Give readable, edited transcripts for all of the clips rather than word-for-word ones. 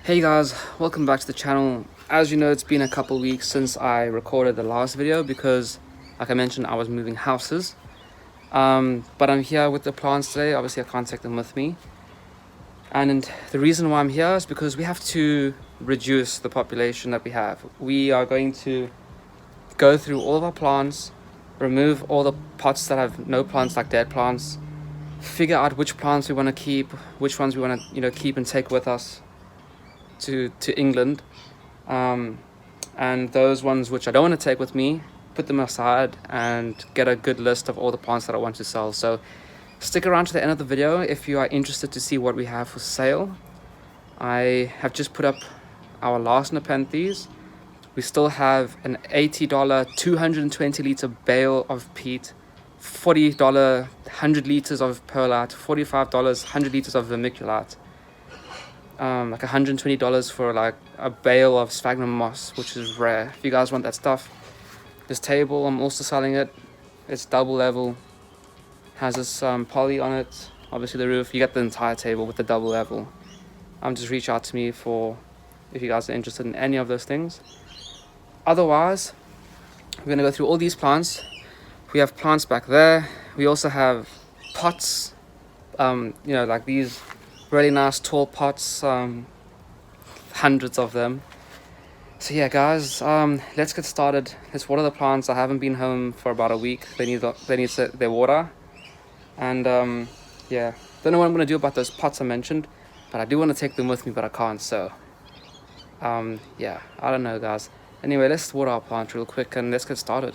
Hey guys, welcome back to the channel. As you know, it's been a couple weeks since I recorded the last video because, like I mentioned, I was moving houses. But I'm here with the plants today. Obviously, I can't take them with me. And the reason why I'm here is because we have to reduce the population that we have. We are going to go through all of our plants, remove all the pots that have no plants, like dead plants, figure out which plants we want to keep, which ones we want to, keep and take with us to England, and those ones which I don't want to take with me, put them aside and get a good list of all the plants that I want to sell. So stick around to the end of the video if you are interested to see what we have for sale. I have just put up our last nepenthes. We still have an $80 220 liter bale of peat, $40 100 liters of perlite, $45 100 liters of vermiculite, like $120 for like a bale of sphagnum moss, which is rare. If you guys want that stuff, this table, I'm also selling it. It's double level, has this poly on it, obviously the roof. You get the entire table with the double level. Just reach out to me for if you guys are interested in any of those things. Otherwise, we're gonna go through all these plants. We have plants back there. We also have pots, like these really nice tall pots, hundreds of them. So yeah guys, let's get started. Let's water the plants. I haven't been home for about a week. They need their water, and yeah, don't know what I'm gonna do about those pots I mentioned, but I do want to take them with me, but I can't. So yeah, I don't know guys. Anyway, let's water our plant real quick and let's get started.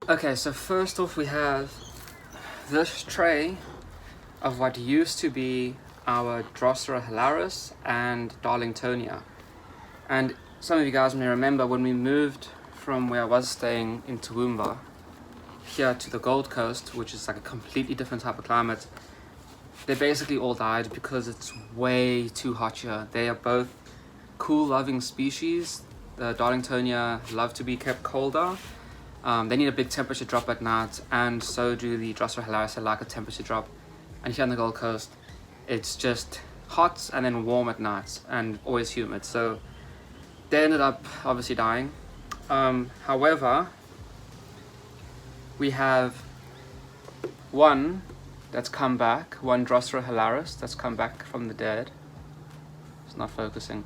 Okay, so first off we have this tray of what used to be our Drosera hilaris and Darlingtonia. And some of you guys may remember when we moved from where I was staying in Toowoomba here to the Gold Coast, which is like a completely different type of climate, they basically all died because it's way too hot here. They are both cool loving species. The Darlingtonia love to be kept colder. They need a big temperature drop at night, and so do the Drosera hilaris. They like a temperature drop. And here on the Gold Coast, it's just hot and then warm at night and always humid. So they ended up obviously dying. However, we have one that's come back, one Drosera hilaris that's come back from the dead. It's not focusing.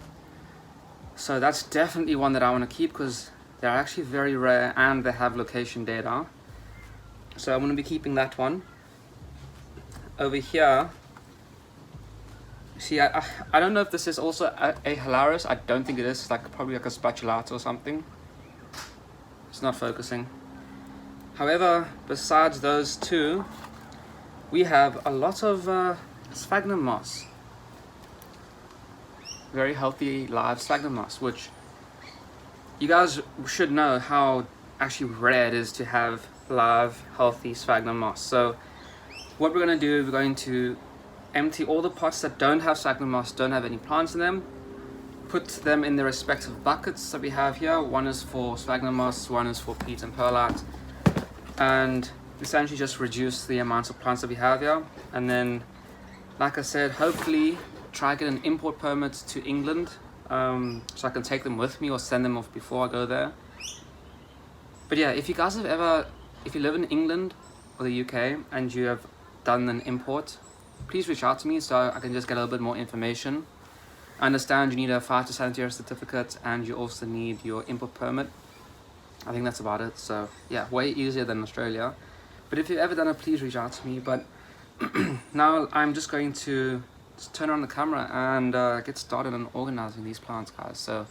So that's definitely one that I want to keep because they're actually very rare and they have location data. So I'm going to be keeping that one. Over here, see, I don't know if this is also a hilaris. I don't think it is. It's like probably like a spatulata or something. It's not focusing. However, besides those two, we have a lot of sphagnum moss. Very healthy live sphagnum moss, which you guys should know how actually rare it is to have live, healthy sphagnum moss. So what we're going to do, we're going to empty all the pots that don't have sphagnum moss, don't have any plants in them, put them in the respective buckets that we have here. One is for sphagnum moss, one is for peat and perlite, and essentially just reduce the amount of plants that we have here. And then, like I said, hopefully try get an import permit to England, so I can take them with me or send them off before I go there. But yeah, if you guys have ever, if you live in England or the UK and you have done an import, please reach out to me so I can just get a little bit more information. I understand you need a phytosanitary certificate and you also need your import permit. I think that's about it. So yeah, way easier than Australia. But if you've ever done it, please reach out to me. But now I'm just going to turn on the camera and get started on organizing these plants, guys. So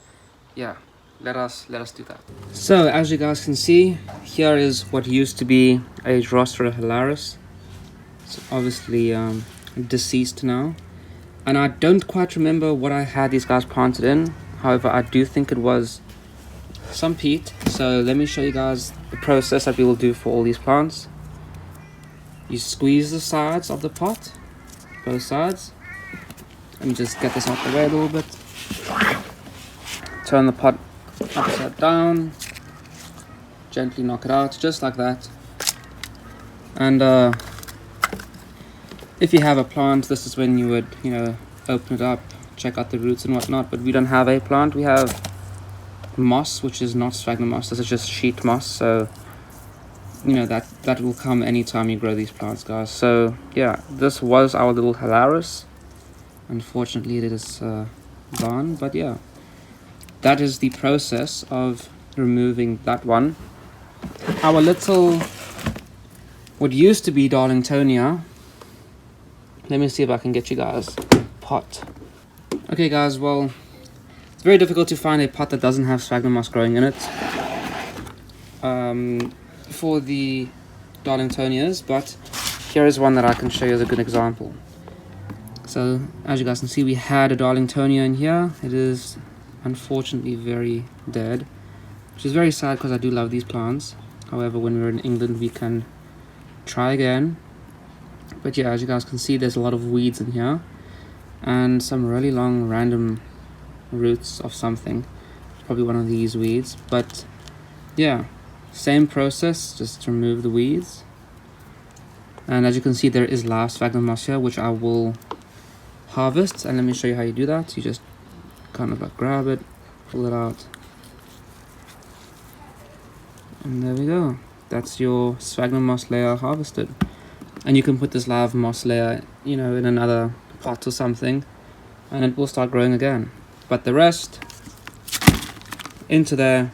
yeah, let us do that. So as you guys can see, here is what used to be a Drosera hilaris. It's obviously deceased now, and I don't quite remember what I had these guys planted in. However, I do think it was some peat. So let me show you guys the process that we will do for all these plants. You squeeze the sides of the pot, both sides. Let me just get this out the way a little bit. Turn the pot upside down. Gently knock it out, just like that. And if you have a plant, this is when you would, open it up, check out the roots and whatnot. But we don't have a plant. We have moss, which is not sphagnum moss. This is just sheet moss. So that will come anytime you grow these plants, guys. So yeah, this was our little hilarus. Unfortunately, it is gone. But yeah, that is the process of removing that one. Our little, what used to be Darlingtonia. Let me see if I can get you guys pot. Okay guys, well, it's very difficult to find a pot that doesn't have sphagnum moss growing in it for the Darlingtonias, but here is one that I can show you as a good example. So as you guys can see, we had a Darlingtonia in here. It is unfortunately very dead, which is very sad because I do love these plants. However, when we're in England, we can try again. But yeah, as you guys can see, there's a lot of weeds in here and some really long random roots of something. Probably one of these weeds. But yeah, same process, just remove the weeds. And as you can see, there is live sphagnum moss here, which I will harvest. And let me show you how you do that. You just kind of like grab it, pull it out, and there we go. That's your sphagnum moss layer harvested. And you can put this live moss layer, in another pot or something, and it will start growing again. But the rest into there.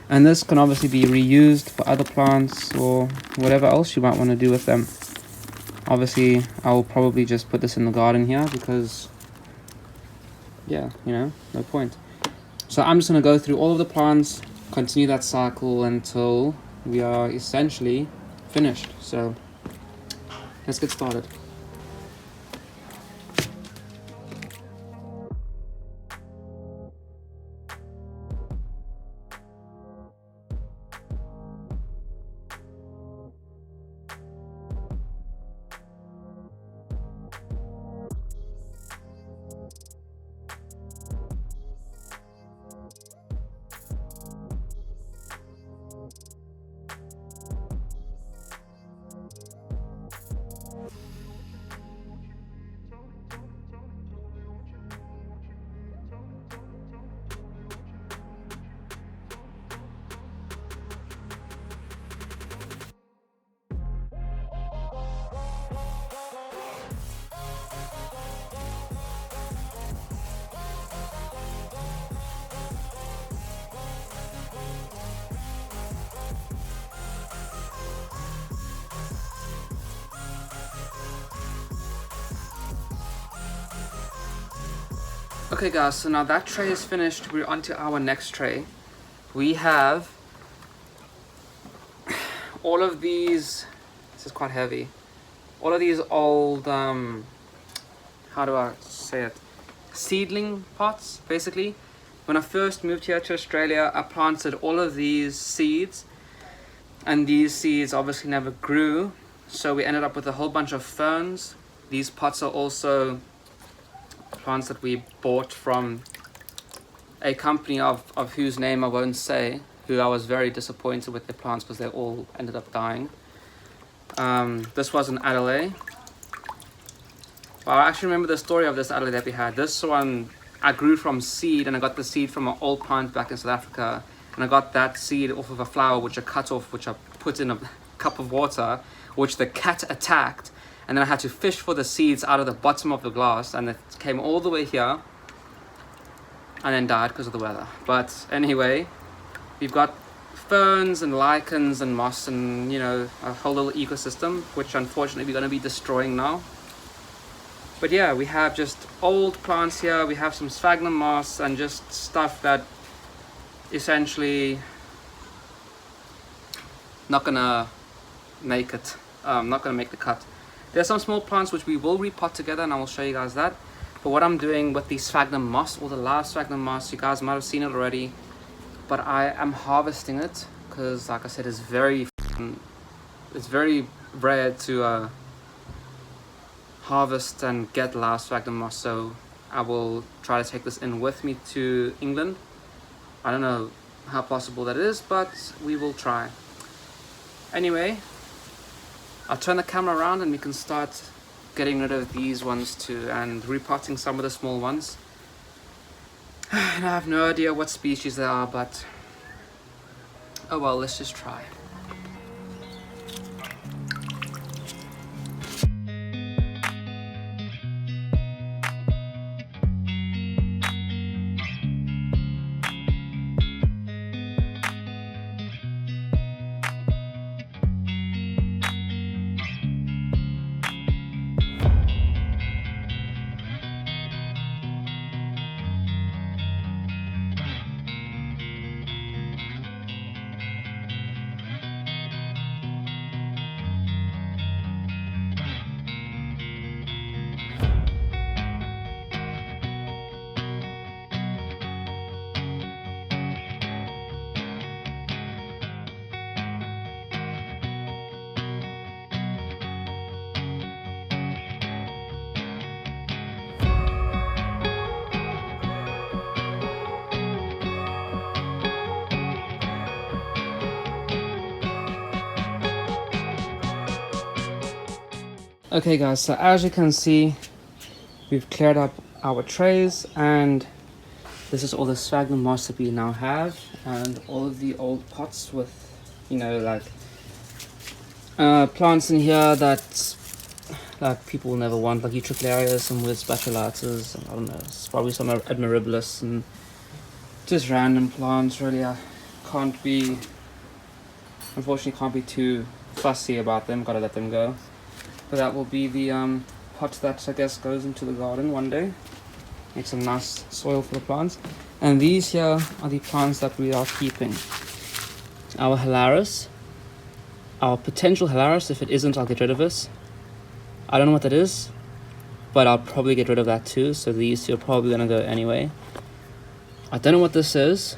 And this can obviously be reused for other plants or whatever else you might want to do with them. Obviously, I will probably just put this in the garden here because, yeah, no point. So I'm just going to go through all of the plants, continue that cycle until we are essentially finished. So let's get started. Okay guys, so now that tray is finished, we're on to our next tray. We have all of these, this is quite heavy, all of these old, how do I say it, seedling pots, basically. When I first moved here to Australia, I planted all of these seeds, and these seeds obviously never grew, so we ended up with a whole bunch of ferns. These pots are also plants that we bought from a company of whose name I won't say, who I was very disappointed with their plants because they all ended up dying. This was an Adelaide. Well, I actually remember the story of this Adelaide that we had. This one I grew from seed, and I got the seed from an old plant back in South Africa, and I got that seed off of a flower which I cut off, which I put in a cup of water, which the cat attacked. And then I had to fish for the seeds out of the bottom of the glass, and it came all the way here and then died because of the weather. But anyway, we've got ferns and lichens and moss and a whole little ecosystem, which unfortunately we're going to be destroying now. But yeah, we have just old plants here, we have some sphagnum moss and just stuff that essentially not gonna make it, not gonna make the cut. There's some small plants which we will repot together, and I will show you guys that. But what I'm doing with the sphagnum moss, or the live sphagnum moss, you guys might have seen it already, but I am harvesting it because, like I said, it's very rare to harvest and get live sphagnum moss. So I will try to take this in with me to England. I don't know how possible that is, but we will try. Anyway, I'll turn the camera around and we can start getting rid of these ones too, and repotting some of the small ones. And I have no idea what species they are, but oh well, let's just try. Okay guys, so as you can see, we've cleared up our trays, and this is all the sphagnum moss that we now have, and all of the old pots with, you know, like plants in here that like people will never want, like utricularis and weird spatulatus, and I don't know, it's probably some admirabilis and just random plants. Really, I unfortunately can't be too fussy about them, gotta let them go. But that will be the pot that I guess goes into the garden one day. Make some nice soil for the plants. And these here are the plants that we are keeping. Our Hilaris, our potential Hilaris. If it isn't, I'll get rid of this. I don't know what that is, but I'll probably get rid of that too. So these two are probably gonna go anyway. I don't know what this is.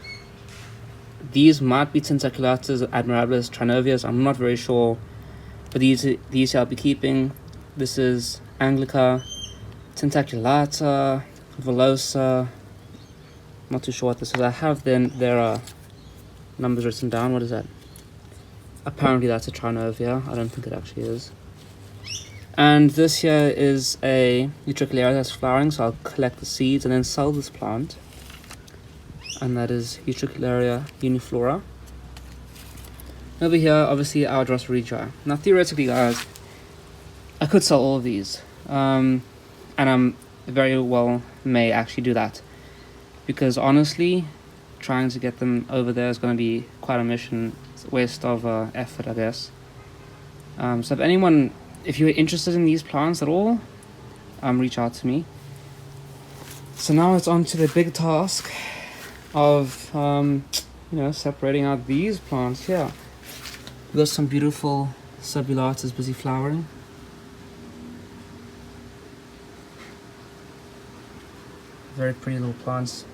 These might be Tentaculatus, Admirabilis, Trinovias. I'm not very sure. But these I'll be keeping. This is Anglica, Tentaculata, Velosa. Not too sure what this is. I have their numbers written down. What is that? Apparently that's a Trinovia. I don't think it actually is. And this here is a Utricularia that's flowering, so I'll collect the seeds and then sell this plant. And that is Utricularia uniflora. Over here, obviously, our drosera. Now, theoretically, guys, I could sell all of these. And I'm very well may actually do that. Because honestly, trying to get them over there is going to be quite a mission. It's a waste of effort, I guess. So if you're interested in these plants at all, reach out to me. So now it's on to the big task of, separating out these plants here. We've got some beautiful subulatas busy flowering. Very pretty little plants.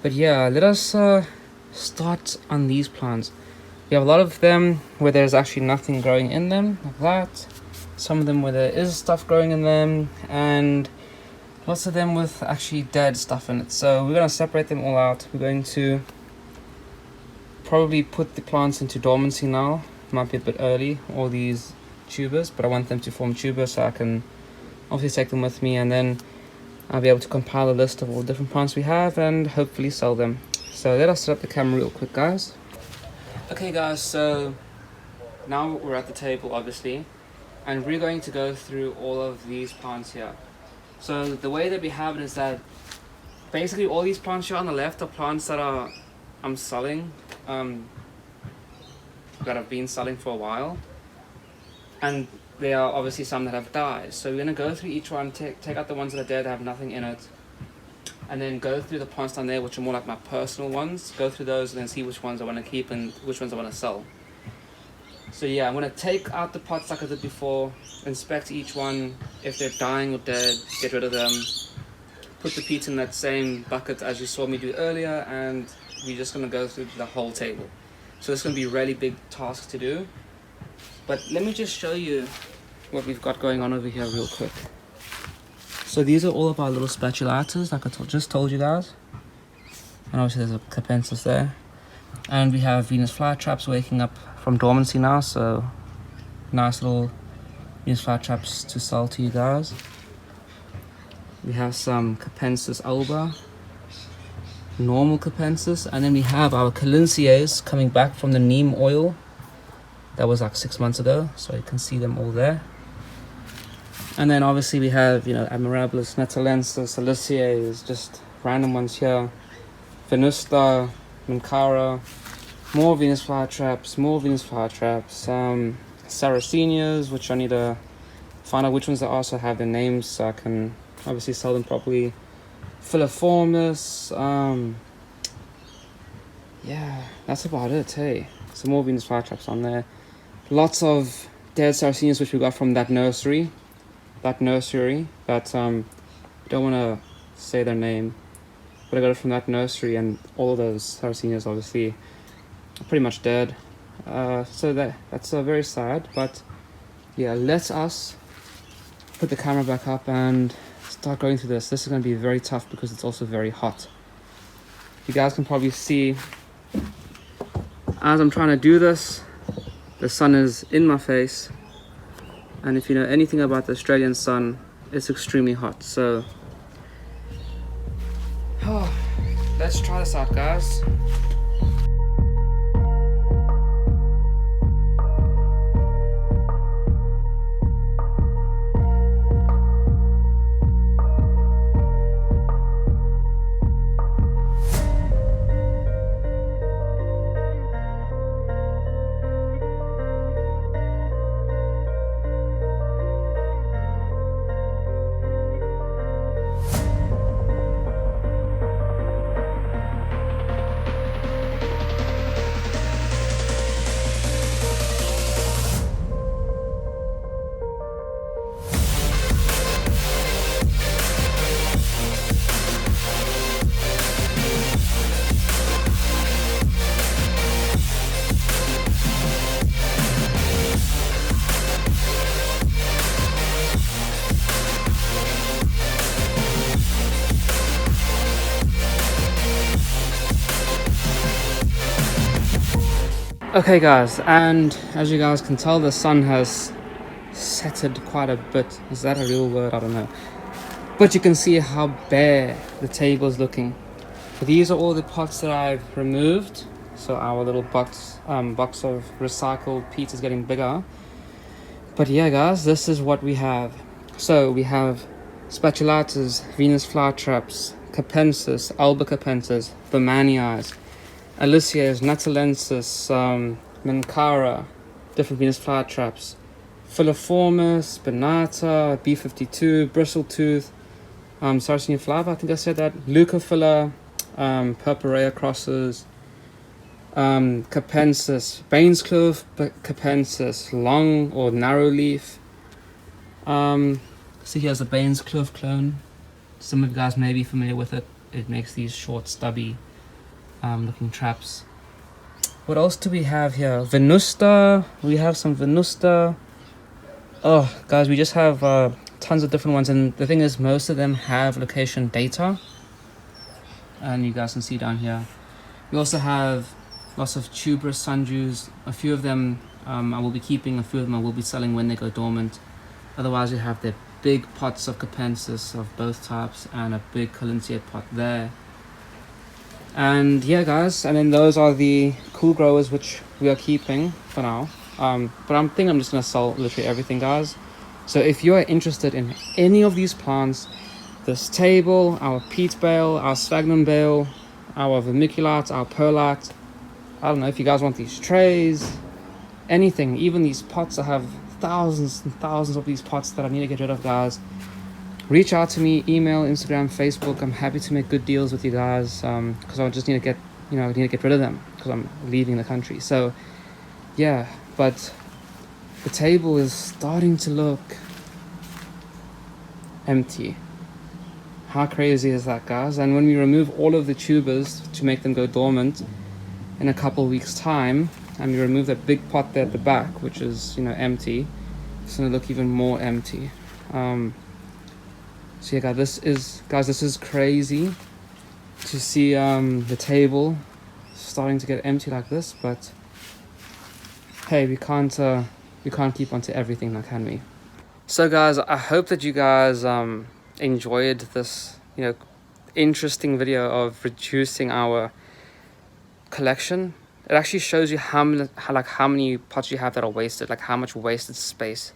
But yeah, let us start on these plants. We have a lot of them where there's actually nothing growing in them, like that. Some of them where there is stuff growing in them, and lots of them with actually dead stuff in it. So we're going to separate them all out. We're going to probably put the plants into dormancy now. Might be a bit early, all these tubers, but I want them to form tubers so I can obviously take them with me, and then I'll be able to compile a list of all the different plants we have and hopefully sell them. So let us set up the camera real quick, guys. Okay guys, so now we're at the table obviously, and we're going to go through all of these plants here. So the way that we have it is that basically all these plants here on the left are plants that I'm selling, that I've been selling for a while, and there are obviously some that have died. So we're going to go through each one, take out the ones that are dead, have nothing in it, and then go through the plants down there which are more like my personal ones, go through those and then see which ones I want to keep and which ones I want to sell. So yeah, I'm going to take out the pots like I did before, inspect each one, if they're dying or dead, get rid of them, put the peat in that same bucket as you saw me do earlier, and we're just gonna go through the whole table. So it's gonna be a really big task to do. But let me just show you what we've got going on over here real quick. So these are all of our little spatulatas, like I just told you guys. And obviously there's a capensis there. And we have Venus flytraps waking up from dormancy now, so nice little Venus flytraps to sell to you guys. We have some capensis alba, normal capensis, and then we have our calinciers coming back from the neem oil. That was like 6 months ago, so you can see them all there. And then obviously we have, you know, admirabilis, netalensis, aliciers, just random ones here. Venusta, Mankara, more Venus flytraps, Sarracenias, which I need to find out which ones there are so I have their names so I can obviously sell them properly. Filiformis, yeah, that's about it, hey. Some more Venus flytraps on there. Lots of dead Sarracenias which we got from that nursery. That don't want to say their name, but I got it from that nursery, and all of those Sarracenias obviously are pretty much dead. So that's very sad, but yeah, let us put the camera back up and start going through this. This is going to be very tough because it's also very hot. You guys can probably see as I'm trying to do this, the sun is in my face, and if you know anything about the Australian sun, it's extremely hot. So let's try this out, guys. Okay guys, and as you guys can tell, the sun has setted quite a bit. Is that a real word? I don't know. But you can see how bare the table is looking. So these are all the pots that I've removed. So our little box of recycled peat is getting bigger. But yeah guys, this is what we have. So we have spatulatas, Venus flytraps, capensis, alba capensis, vermanii, aliciers, natalensis, mankara, different Venus flytraps, filiformis, benata, B52, bristletooth, Sarracenia flava, I think I said that, leucophila, purpurea crosses, capensis, Bainscliffe capensis, long or narrow leaf. So here's a Bainscliffe clone. Some of you guys may be familiar with it. It makes these short, stubby looking traps. What else do we have here? Venusta. We have some Venusta. Oh guys, we just have tons of different ones, and the thing is most of them have location data, and you guys can see down here. We also have lots of tuberous sundews. A few of them I will be keeping, a few of them I will be selling when they go dormant. Otherwise we have the big pots of capensis of both types and a big calinciate pot there. And yeah guys, and then those are the cool growers which we are keeping for now. But I'm just gonna sell literally everything guys. So if you are interested in any of these plants, this table, our peat bale, our sphagnum bale, our vermiculite, our perlite, I don't know if you guys want these trays, anything, even these pots. I have thousands and thousands of these pots that I need to get rid of guys. Reach out to me, email, Instagram, Facebook. I'm happy to make good deals with you guys, because I just need to get, rid of them because I'm leaving the country. So yeah, but the table is starting to look empty. How crazy is that, guys? And when we remove all of the tubers to make them go dormant in a couple weeks time, and we remove that big pot there at the back, which is, you know, empty, it's gonna look even more empty. So yeah, guys, this is crazy to see the table starting to get empty like this. But hey, we can't keep on to everything now, can we? So guys, I hope that you guys enjoyed this, you know, interesting video of reducing our collection. It actually shows you how many pots you have that are wasted, like how much wasted space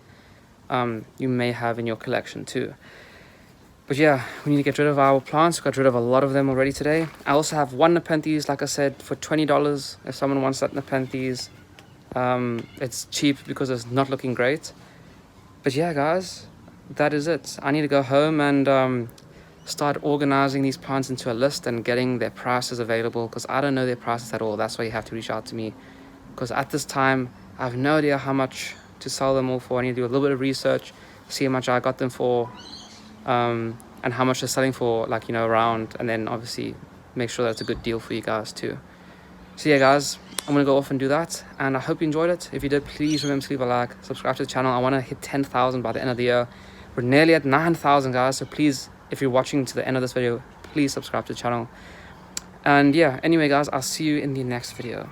you may have in your collection too. But yeah, we need to get rid of our plants. Got rid of a lot of them already today. I also have one Nepenthes, like I said, for $20. If someone wants that Nepenthes, it's cheap because it's not looking great. But yeah, guys, that is it. I need to go home and start organizing these plants into a list and getting their prices available, because I don't know their prices at all. That's why you have to reach out to me, because at this time I have no idea how much to sell them all for. I need to do a little bit of research, see how much I got them for, and how much they're selling for, like, you know, around, and then obviously make sure that's a good deal for you guys too. So yeah, guys, I'm gonna go off and do that, and I hope you enjoyed it. If you did, please remember to leave a like, subscribe to the channel. I want to hit 10,000 by the end of the year. We're nearly at 9,000, guys, so please, if you're watching to the end of this video, please subscribe to the channel. And yeah, anyway, guys, I'll see you in the next video.